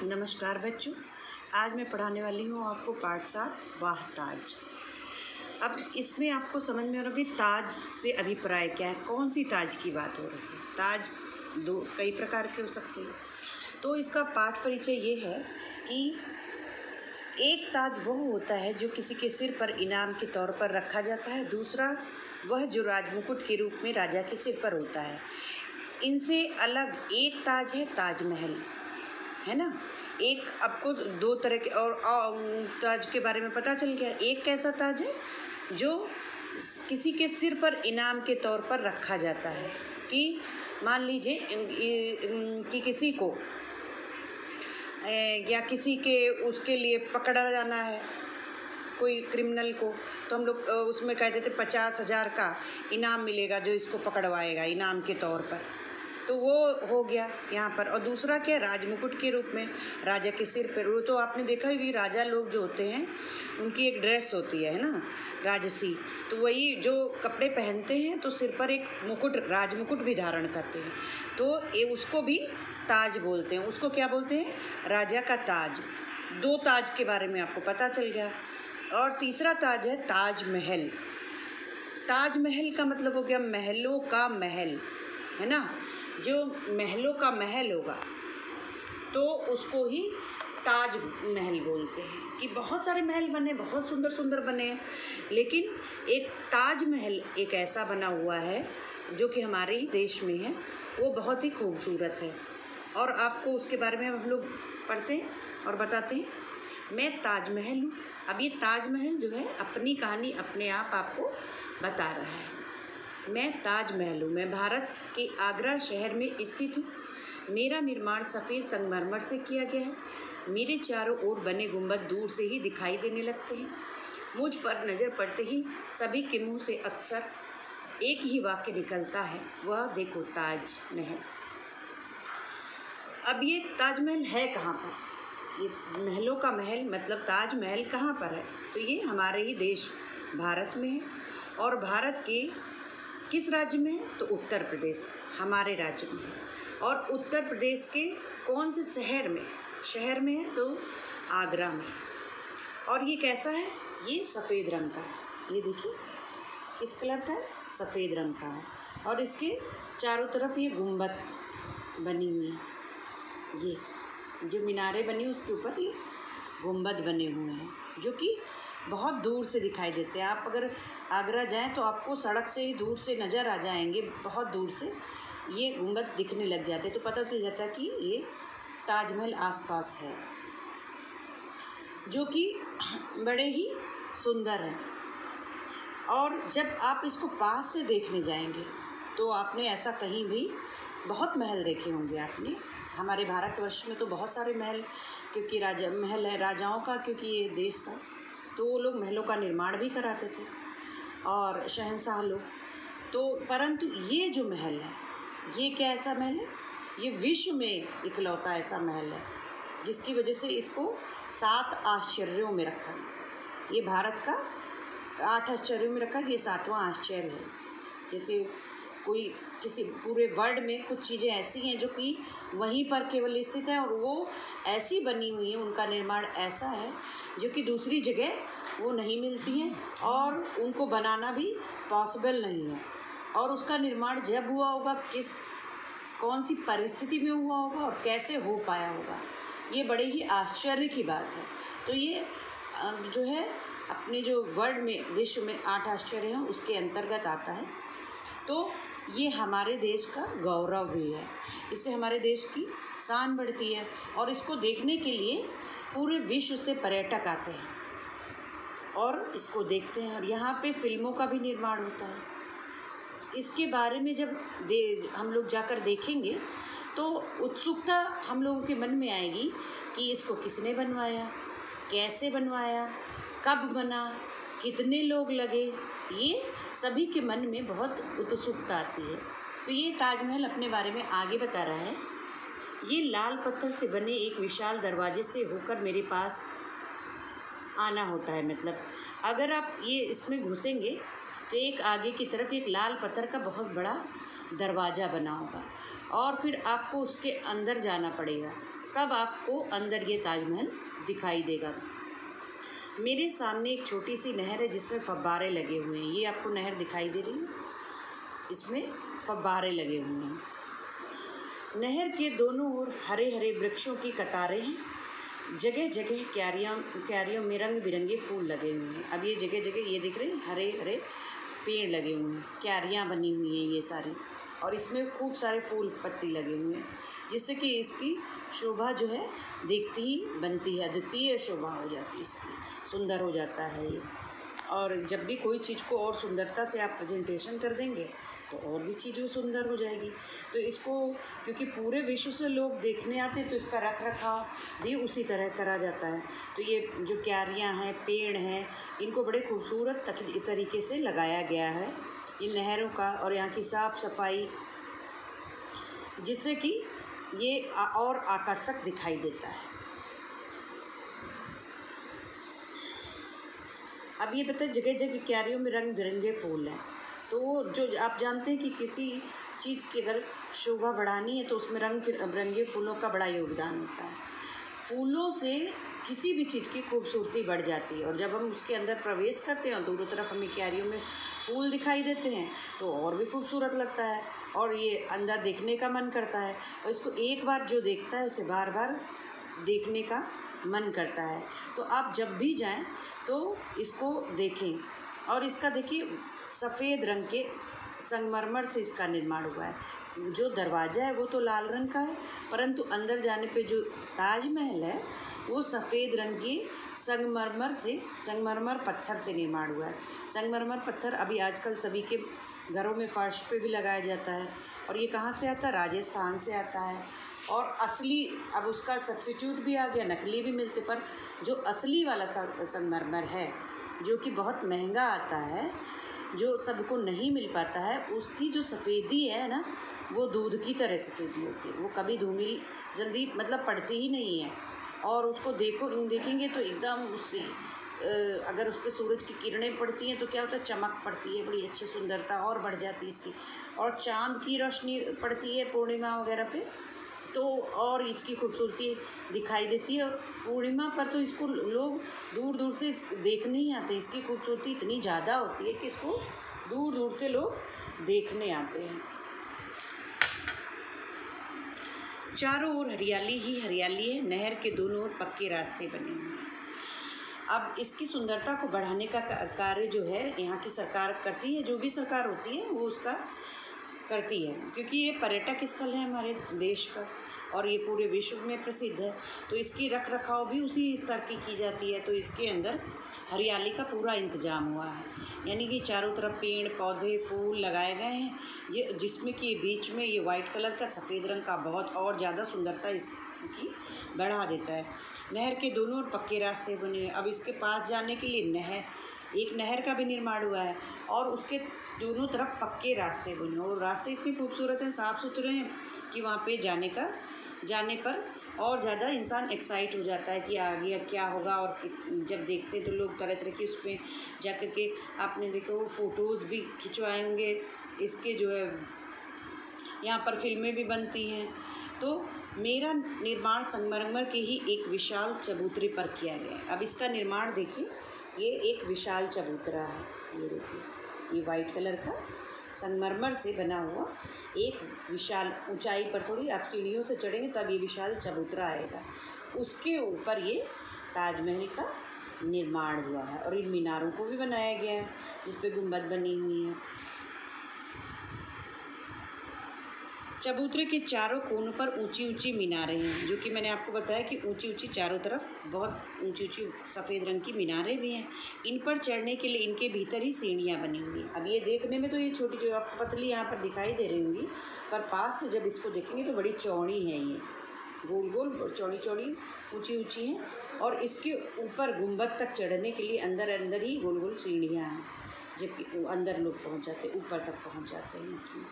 नमस्कार बच्चों, आज मैं पढ़ाने वाली हूँ आपको पाठ 7 वाह ताज। अब इसमें आपको समझ में आ रहा है कि ताज से अभिप्राय क्या है, कौन सी ताज की बात हो रही है। ताज कई प्रकार के हो सकते हैं। तो इसका पाठ परिचय ये है कि एक ताज वह होता है जो किसी के सिर पर इनाम के तौर पर रखा जाता है। दूसरा वह जो राजमुकुट के रूप में राजा के सिर पर होता है। इनसे अलग एक ताज है ताजमहल, है ना। एक आपको दो तरह के और ताज के बारे में पता चल गया। एक कैसा ताज है जो किसी के सिर पर इनाम के तौर पर रखा जाता है कि मान लीजिए कि किसी को या किसी के उसके लिए पकड़ा जाना है कोई क्रिमिनल को, तो हम लोग उसमें कहते थे 50,000 का इनाम मिलेगा जो इसको पकड़वाएगा इनाम के तौर पर। तो वो हो गया यहाँ पर। और दूसरा क्या, राजमुकुट के रूप में राजा के सिर पर। वो तो आपने देखा ही, राजा लोग जो होते हैं उनकी एक ड्रेस होती है ना, राजसी। तो वही जो कपड़े पहनते हैं तो सिर पर एक मुकुट, राजमुकुट भी धारण करते हैं। तो ये उसको भी ताज बोलते हैं। उसको क्या बोलते हैं? राजा का ताज। दो ताज के बारे में आपको पता चल गया। और तीसरा ताज है ताजमहल। ताजमहल का मतलब हो गया महलों का महल, है ना। जो महलों का महल होगा तो उसको ही ताज महल बोलते हैं। कि बहुत सारे महल बने, बहुत सुंदर सुंदर बने हैं, लेकिन एक ताजमहल एक ऐसा बना हुआ है जो कि हमारे ही देश में है। वो बहुत ही खूबसूरत है और आपको उसके बारे में हम लोग पढ़ते हैं और बताते हैं। मैं ताजमहल हूँ। अब ये ताजमहल जो है अपनी कहानी अपने आप आपको बता रहा है। मैं ताजमहल हूँ। मैं भारत के आगरा शहर में स्थित हूँ। मेरा निर्माण सफ़ेद संगमरमर से किया गया है। मेरे चारों ओर बने गुंबद दूर से ही दिखाई देने लगते हैं। मुझ पर नज़र पड़ते ही सभी के मुंह से अक्सर एक ही वाक्य निकलता है, वह देखो ताजमहल। अब ये ताजमहल है कहाँ पर? ये महलों का महल मतलब ताजमहल कहाँ पर है? तो ये हमारे ही देश भारत में है। और भारत के किस राज्य में है? तो उत्तर प्रदेश हमारे राज्य में है। और उत्तर प्रदेश के कौन से शहर में है? तो आगरा में। और ये कैसा है? ये सफ़ेद रंग का है। ये देखिए किस कलर का है? सफ़ेद रंग का है। और इसके चारों तरफ ये गुंबद बनी हुई है। ये जो मीनारें बनी उसके ऊपर ये गुंबद बने हुए हैं जो कि बहुत दूर से दिखाई देते हैं। आप अगर आगरा जाएं तो आपको सड़क से ही दूर से नज़र आ जाएंगे, बहुत दूर से ये गुंबद दिखने लग जाते हैं। तो पता चल जाता है कि ये ताजमहल आसपास है, जो कि बड़े ही सुंदर हैं। और जब आप इसको पास से देखने जाएंगे तो आपने ऐसा कहीं भी बहुत महल देखे होंगे आपने। हमारे भारतवर्ष में तो बहुत सारे महल, क्योंकि महल है राजाओं का, क्योंकि ये देश था तो वो लोग महलों का निर्माण भी कराते थे और शहंशाह लोग। तो परंतु ये जो महल है ये क्या ऐसा महल है? ये विश्व में इकलौता ऐसा महल है जिसकी वजह से इसको 7 आश्चर्यों में रखा है। ये भारत का 8 आश्चर्यों में रखा कि ये 7वां आश्चर्य है। जैसे कोई किसी पूरे वर्ल्ड में कुछ चीज़ें ऐसी हैं जो कि वहीं पर केवल स्थित हैं और वो ऐसी बनी हुई हैं, उनका निर्माण ऐसा है जो कि दूसरी जगह वो नहीं मिलती हैं और उनको बनाना भी पॉसिबल नहीं है। और उसका निर्माण जब हुआ होगा, कौन सी परिस्थिति में हुआ होगा और कैसे हो पाया होगा, ये बड़े ही आश्चर्य की बात है। तो ये जो है अपने जो वर्ल्ड में विश्व में 8 आश्चर्य हैं उसके अंतर्गत आता है। तो ये हमारे देश का गौरव भी है। इससे हमारे देश की शान बढ़ती है और इसको देखने के लिए पूरे विश्व से पर्यटक आते हैं और इसको देखते हैं। और यहाँ पे फिल्मों का भी निर्माण होता है। इसके बारे में जब हम लोग जाकर देखेंगे तो उत्सुकता हम लोगों के मन में आएगी कि इसको किसने बनवाया, कैसे बनवाया, कब बना, कितने लोग लगे। ये सभी के मन में बहुत उत्सुकता आती है। तो ये ताजमहल अपने बारे में आगे बता रहा है। ये लाल पत्थर से बने एक विशाल दरवाजे से होकर मेरे पास आना होता है। मतलब अगर आप ये इसमें घुसेंगे तो एक आगे की तरफ एक लाल पत्थर का बहुत बड़ा दरवाज़ा बना होगा और फिर आपको उसके अंदर जाना पड़ेगा। तब आपको अंदर ये ताजमहल दिखाई देगा। मेरे सामने एक छोटी सी नहर है जिसमें फव्वारे लगे हुए हैं। ये आपको नहर दिखाई दे रही है, इसमें फव्वारे लगे हुए हैं। नहर के दोनों ओर हरे हरे वृक्षों की कतारें हैं। जगह जगह क्यारियों में रंग बिरंगे फूल लगे हुए हैं। अब ये जगह जगह ये दिख रहे हैं, हरे हरे पेड़ लगे हुए हैं, क्यारियाँ बनी हुई हैं ये सारी, और इसमें खूब सारे फूल पत्ती लगे हुए हैं, जिससे कि इसकी शोभा जो है देखती ही बनती है, अद्वितीय शोभा हो जाती है इसकी, सुंदर हो जाता है ये। और जब भी कोई चीज़ को और सुंदरता से आप प्रेजेंटेशन कर देंगे तो और भी चीज़ वो सुंदर हो जाएगी। तो इसको क्योंकि पूरे विश्व से लोग देखने आते हैं तो इसका रख रखाव भी उसी तरह करा जाता है। तो ये जो क्यारियाँ हैं, पेड़ हैं, इनको बड़े खूबसूरत तरीके से लगाया गया है इन नहरों का, और यहाँ की साफ़ सफाई, जिससे कि ये और आकर्षक दिखाई देता है। अब ये पता है जगह जगह क्यारियों में रंग बिरंगे फूल हैं। तो जो आप जानते हैं कि किसी चीज़ की अगर शोभा बढ़ानी है तो उसमें रंग बिरंगे फूलों का बड़ा योगदान होता है। फूलों से किसी भी चीज़ की खूबसूरती बढ़ जाती है, और जब हम उसके अंदर प्रवेश करते हैं और दोनों तरफ हमें क्यारियों में फूल दिखाई देते हैं तो और भी खूबसूरत लगता है, और ये अंदर देखने का मन करता है, और इसको एक बार जो देखता है उसे बार बार देखने का मन करता है। तो आप जब भी जाएं तो इसको देखें, और इसका देखिए सफ़ेद रंग के संगमरमर से इसका निर्माण हुआ है। जो दरवाज़ा है वो तो लाल रंग का है, परंतु अंदर जाने पे जो ताजमहल है वो सफ़ेद रंग के संगमरमर पत्थर से निर्माण हुआ है। संगमरमर पत्थर अभी आजकल सभी के घरों में फर्श पे भी लगाया जाता है, और ये कहाँ से आता है? राजस्थान से आता है। और असली, अब उसका सब्स्टिट्यूट भी आ गया, नकली भी मिलते, पर जो असली वाला संगमरमर है जो कि बहुत महंगा आता है, जो सबको नहीं मिल पाता है, उसकी जो सफ़ेदी है ना वो दूध की तरह सफ़ेदी होती है। वो कभी धूमिल जल्दी मतलब पड़ती ही नहीं है, और उसको देखेंगे तो एकदम उससे अगर उस पर सूरज की किरणें पड़ती हैं तो क्या होता है? चमक पड़ती है, बड़ी अच्छी सुंदरता और बढ़ जाती है इसकी। और चाँद की रोशनी पड़ती है पूर्णिमा वगैरह पे तो और इसकी खूबसूरती दिखाई देती है। पूर्णिमा पर तो इसको लोग दूर दूर से देखने ही आते हैं। इसकी खूबसूरती इतनी ज़्यादा होती है कि इसको दूर दूर से लोग देखने आते हैं। चारों ओर हरियाली ही हरियाली है। नहर के दोनों ओर पक्के रास्ते बने हुए हैं। अब इसकी सुंदरता को बढ़ाने का कार्य जो है यहाँ की सरकार करती है, जो भी सरकार होती है वो उसका करती है, क्योंकि ये पर्यटक स्थल है हमारे देश का और ये पूरे विश्व में प्रसिद्ध है। तो इसकी रख रखाव भी उसी स्तर की जाती है। तो इसके अंदर हरियाली का पूरा इंतजाम हुआ है, यानी कि चारों तरफ पेड़ पौधे फूल लगाए गए हैं, ये जिसमें कि बीच में ये वाइट कलर का सफ़ेद रंग का बहुत और ज़्यादा सुंदरता इसकी बढ़ा देता है। नहर के दोनों ओर पक्के रास्ते बने। अब इसके पास जाने के लिए एक नहर का भी निर्माण हुआ है, और उसके दोनों तरफ पक्के रास्ते बने, और रास्ते इतने खूबसूरत हैं, साफ़ सुथरे हैं कि वहाँ पे जाने पर और ज़्यादा इंसान एक्साइट हो जाता है कि आगे क्या होगा। और जब देखते तो लोग तरह तरह की उसमें जा कर के आपने देखो फ़ोटोज़ भी खिंचवाए होंगे। इसके जो है यहाँ पर फिल्में भी बनती हैं। तो मेरा निर्माण संगमरमर के ही एक विशाल चबूतरे पर किया गया है। अब इसका निर्माण देखिए, ये एक विशाल चबूतरा है, ये देखिए, ये वाइट कलर का संगमरमर से बना हुआ एक विशाल, ऊंचाई पर थोड़ी आप सीढ़ियों से चढ़ेंगे तब ये विशाल चबूतरा आएगा। उसके ऊपर ये ताजमहल का निर्माण हुआ है, और इन मीनारों को भी बनाया गया है जिस पे गुंबद बनी हुई है। चबूतरे के चारों कोनों पर ऊंची ऊंची मीनारें हैं, जो कि मैंने आपको बताया कि ऊंची ऊंची चारों तरफ बहुत ऊंची ऊंची सफ़ेद रंग की मीनारें भी हैं। इन पर चढ़ने के लिए इनके भीतर ही सीढ़ियां बनी हुई हैं। अब ये देखने में तो ये छोटी जो आपको पतली यहाँ पर दिखाई दे रही होंगी, पर पास से जब इसको देखेंगे तो बड़ी चौड़ी हैं, ये गोल गोल चौड़ी चौड़ी ऊँची ऊँची हैं, और इसके ऊपर गुंबद तक चढ़ने के लिए अंदर ही गोल गोल सीढ़ियाँ हैं, जबकि अंदर लोग पहुँच जाते हैं, ऊपर तक पहुँच जाते हैं इसमें।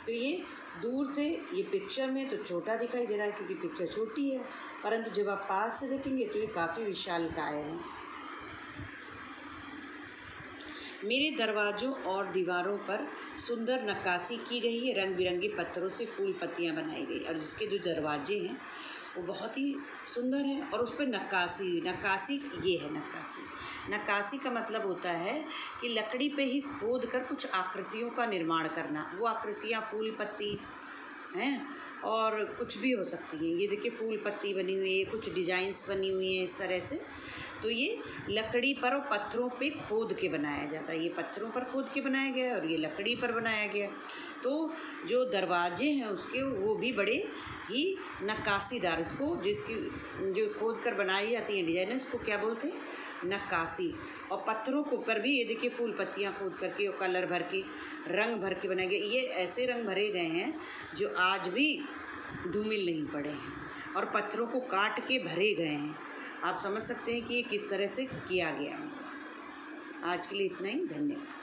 तो ये दूर से ये पिक्चर में तो छोटा दिखाई दे रहा है क्योंकि पिक्चर छोटी है, परंतु जब आप पास से देखेंगे तो ये काफ़ी विशालकाय है। मेरे दरवाज़ों और दीवारों पर सुंदर नक्काशी की गई है, रंग बिरंगे पत्थरों से फूल पत्तियाँ बनाई गई, और जिसके जो दरवाजे हैं वो बहुत ही सुंदर है। और उस पर नक्काशी ये है नक्काशी का मतलब होता है कि लकड़ी पे ही खोद कर कुछ आकृतियों का निर्माण करना। वो आकृतियाँ फूल पत्ती हैं और कुछ भी हो सकती हैं। ये देखिए फूल पत्ती बनी हुई है, कुछ डिजाइन्स बनी हुई हैं इस तरह से। तो ये लकड़ी पर और पत्थरों पे खोद के बनाया जाता है। ये पत्थरों पर खोद के बनाया गया और ये लकड़ी पर बनाया गया। तो जो दरवाजे हैं उसके वो भी बड़े ही नक्काशीदार, उसको जिसकी जो खोद कर बनाई जाती है डिजाइन, उसको क्या बोलते हैं? नक्काशी। और पत्थरों के ऊपर भी ये देखिए फूल पत्तियाँ खोद करके और कलर भर के, रंग भर के बनाए गए। ये ऐसे रंग भरे गए हैं जो आज भी धूमिल नहीं पड़े हैं और पत्थरों को काट के भरे गए हैं। आप समझ सकते हैं कि ये किस तरह से किया गया। आज के लिए इतना ही, धन्यवाद।